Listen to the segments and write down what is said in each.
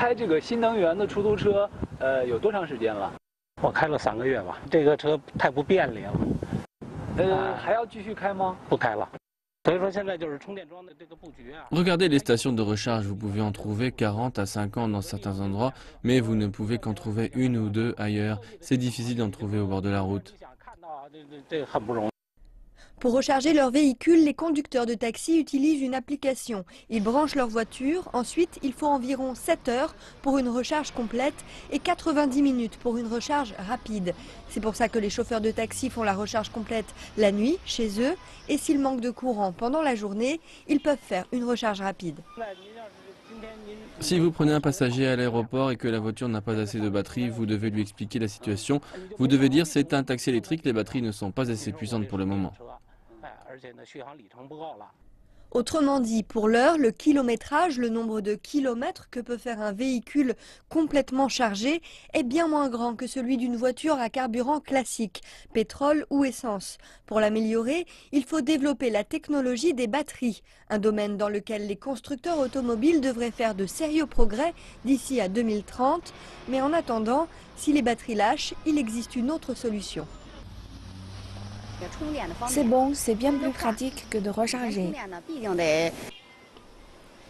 开这个新能源的出租车，有多长时间了？我开了3个月吧，这个车太不便利了。还要继续开吗？不开了。所以说现在就是充电桩的这个布局啊。Regardez les stations de recharge, vous pouvez en trouver 40 à 50 dans certains endroits, mais vous ne pouvez qu'en trouver 1 ou 2 ailleurs. C'est difficile d'en trouver au bord de la route. Pour recharger leur véhicule, les conducteurs de taxi utilisent une application. Ils branchent leur voiture, ensuite il faut environ 7 heures pour une recharge complète et 90 minutes pour une recharge rapide. C'est pour ça que les chauffeurs de taxi font la recharge complète la nuit, chez eux, et s'il manque de courant pendant la journée, ils peuvent faire une recharge rapide. Si vous prenez un passager à l'aéroport et que la voiture n'a pas assez de batterie, vous devez lui expliquer la situation. Vous devez dire c'est un taxi électrique, les batteries ne sont pas assez puissantes pour le moment. Autrement dit, pour l'heure, le kilométrage, le nombre de kilomètres que peut faire un véhicule complètement chargé, est bien moins grand que celui d'une voiture à carburant classique, pétrole ou essence. Pour l'améliorer, il faut développer la technologie des batteries, un domaine dans lequel les constructeurs automobiles devraient faire de sérieux progrès d'ici à 2030. Mais en attendant, si les batteries lâchent, il existe une autre solution. C'est bon, c'est bien plus pratique que de recharger.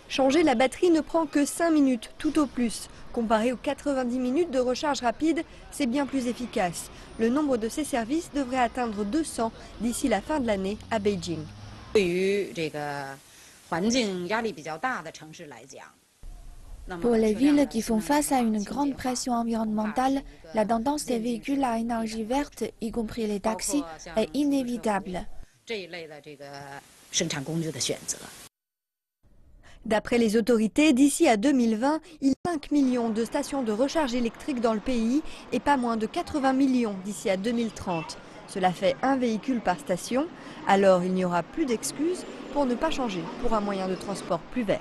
Changer la batterie ne prend que 5 minutes, tout au plus. Comparé aux 90 minutes de recharge rapide, c'est bien plus efficace. Le nombre de ces services devrait atteindre 200 d'ici la fin de l'année à Beijing. Pour les villes qui font face à une grande pression environnementale, la tendance des véhicules à énergie verte, y compris les taxis, est inévitable. D'après les autorités, d'ici à 2020, il y a 5 millions de stations de recharge électrique dans le pays et pas moins de 80 millions d'ici à 2030. Cela fait un véhicule par station, alors il n'y aura plus d'excuses pour ne pas changer pour un moyen de transport plus vert.